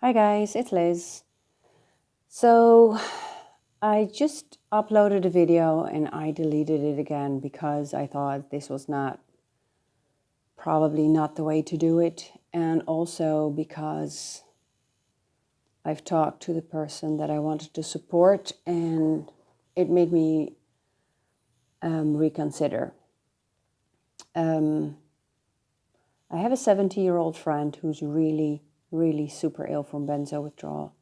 Hi guys, it's Liz. So I just uploaded a video and I deleted it again because I thought this was probably not the way to do it. And also because I've talked to the person that I wanted to support and it made me reconsider. I have a 70-year-old friend who's really, really super ill from benzo withdrawal.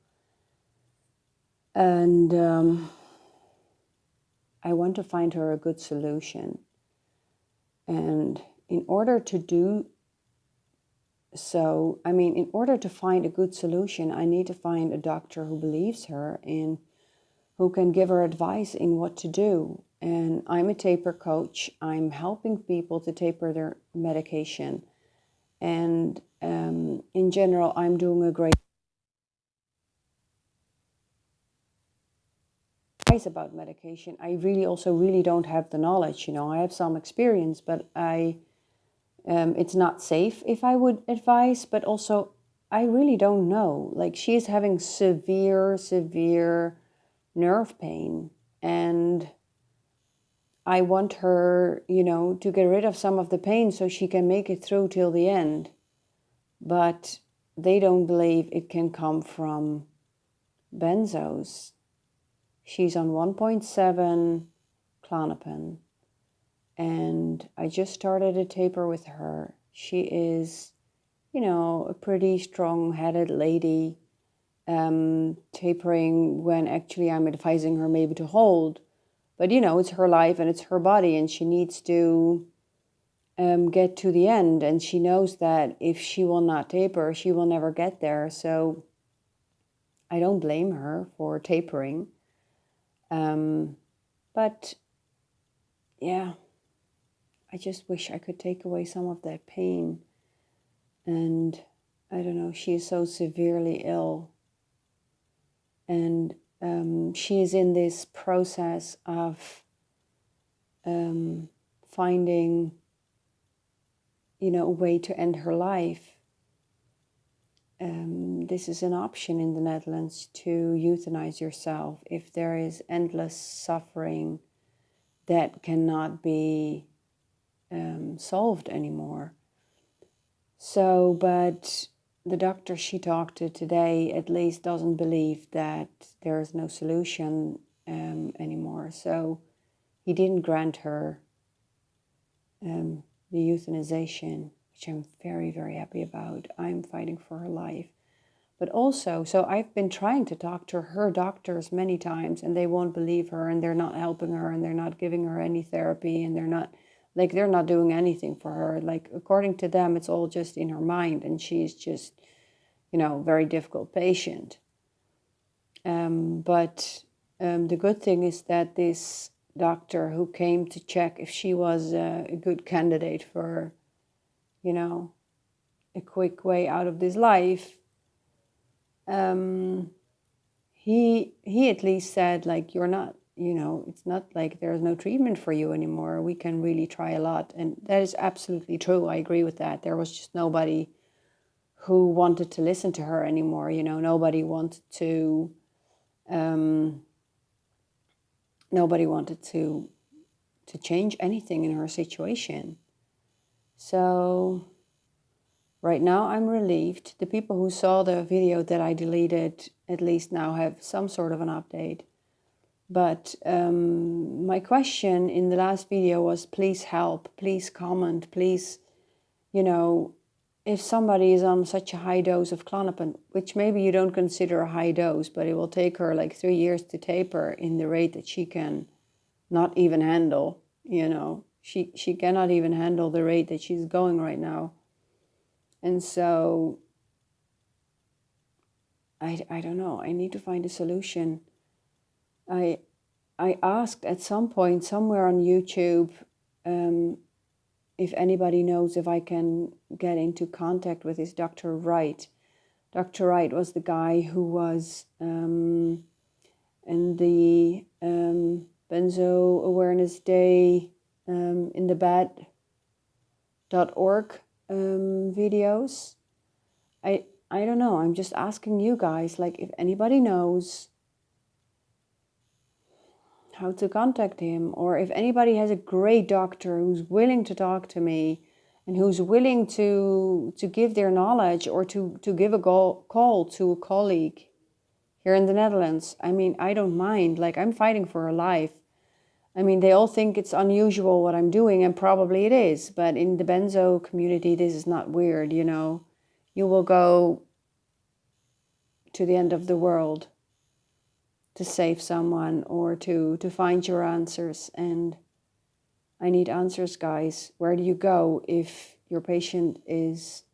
And I want to find her a good solution. And in order to do so, in order to find a good solution, I need to find a doctor who believes her and who can give her advice in what to do. And I'm a taper coach. I'm helping people to taper their medication. And in general, I'm doing a great advice about medication. I really don't have the knowledge. I have some experience, but it's not safe if I would advise, but also I really don't know. Like, she is having severe nerve pain, and I want her, to get rid of some of the pain so she can make it through till the end. But they don't believe it can come from benzos. She's on 1.7 Klonopin, and I just started a taper with her. She is a pretty strong-headed lady, tapering when actually I'm advising her maybe to hold. But, it's her life and it's her body, and she needs to get to the end. And she knows that if she will not taper, she will never get there. So I don't blame her for tapering. But, yeah, I just wish I could take away some of that pain. And I don't know, she is so severely ill. And she is in this process of finding, a way to end her life. This is an option in the Netherlands, to euthanize yourself if there is endless suffering that cannot be solved anymore. So, but the doctor she talked to today at least doesn't believe that there is no solution anymore. So he didn't grant her the euthanization, which I'm very, very happy about. I'm fighting for her life. But also, so I've been trying to talk to her doctors many times, and they won't believe her, and they're not helping her, and they're not giving her any therapy, and they're not doing anything for her. Like, according to them, it's all just in her mind, and she's just, very difficult patient. But the good thing is that this doctor who came to check if she was a good candidate for, a quick way out of this life, he at least said, like, you're not, it's not like there's no treatment for you anymore. We can really try a lot. And that is absolutely true. I agree with that. There was just nobody who wanted to listen to her anymore. Nobody wanted to change anything in her situation. So right now I'm relieved. The people who saw the video that I deleted at least now have some sort of an update. But my question in the last video was, please help, please comment, please, if somebody is on such a high dose of Klonopin, which maybe you don't consider a high dose, but it will take her like 3 years to taper in the rate that she can not even handle, she cannot even handle the rate that she's going right now. And so I don't know, I need to find a solution. I asked at some point somewhere on YouTube if anybody knows if I can get into contact with this Dr. Wright. Dr. Wright was the guy who was in the Benzo Awareness Day in the bed.org videos. I don't know, I'm just asking you guys, like, if anybody knows how to contact him, or if anybody has a great doctor who's willing to talk to me and who's willing to give their knowledge, or to give a call to a colleague here in the Netherlands. I mean, I don't mind. Like, I'm fighting for a life. I mean, they all think it's unusual what I'm doing, and probably it is. But in the benzo community, this is not weird, you know. You will go to the end of the world to save someone, or to find your answers. And I need answers, guys. Where do you go if your patient is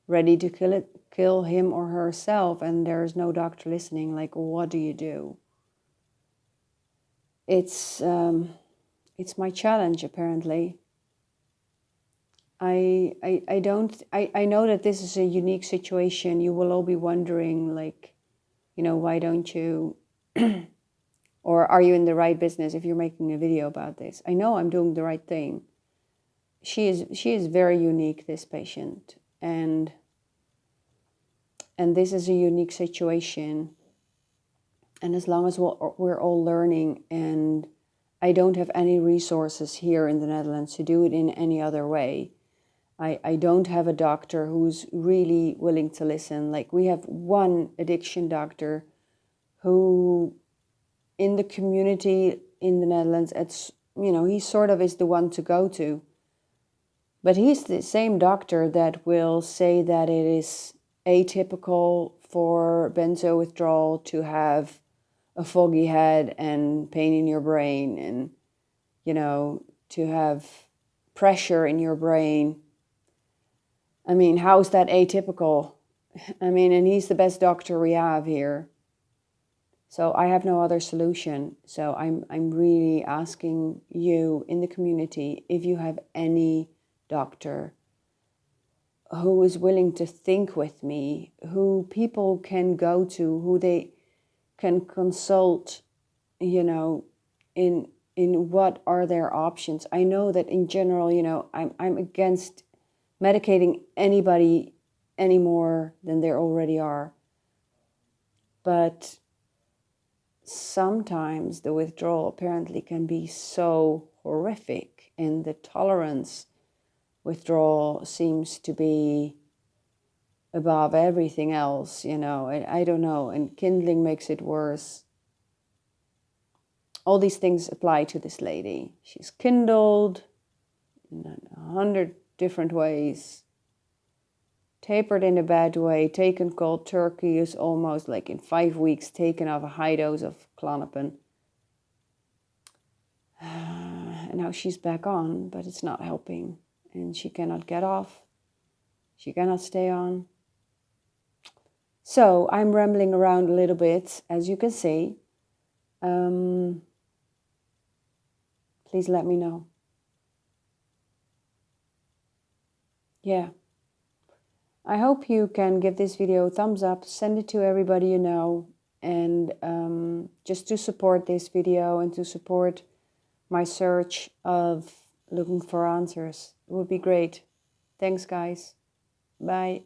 ready to kill him or herself, and there's no doctor listening? Like, what do you do? It's my challenge, apparently. I know that this is a unique situation. You will all be wondering, like, you know, why don't you, or are you in the right business if you're making a video about this? I know I'm doing the right thing. She is very unique, this patient, and this is a unique situation. And as long as we're all learning, and I don't have any resources here in the Netherlands to do it in any other way. I don't have a doctor who's really willing to listen. Like, we have one addiction doctor who in the community in the Netherlands, it's, you know, he sort of is the one to go to. But he's the same doctor that will say that it is atypical for benzo withdrawal to have a foggy head and pain in your brain, and, you know, to have pressure in your brain. I mean, how is that atypical? I mean, and he's the best doctor we have here. So I have no other solution. So I'm really asking you in the community, if you have any doctor who is willing to think with me, who people can go to, who they can consult, you know, in what are their options. I know that in general, you know, I'm against medicating anybody any more than there already are. But sometimes the withdrawal apparently can be so horrific, and the tolerance withdrawal seems to be above everything else, you know. I don't know, and kindling makes it worse. All these things apply to this lady. She's kindled in 100 different ways, tapered in a bad way, taken cold turkey, is almost like in 5 weeks taken off a high dose of Klonopin. And now she's back on, but it's not helping. And she cannot get off. She cannot stay on. So I'm rambling around a little bit, as you can see. Please let me know. Yeah. I hope you can give this video a thumbs up, send it to everybody you know, and just to support this video and to support my search of looking for answers. It would be great. Thanks, guys. Bye.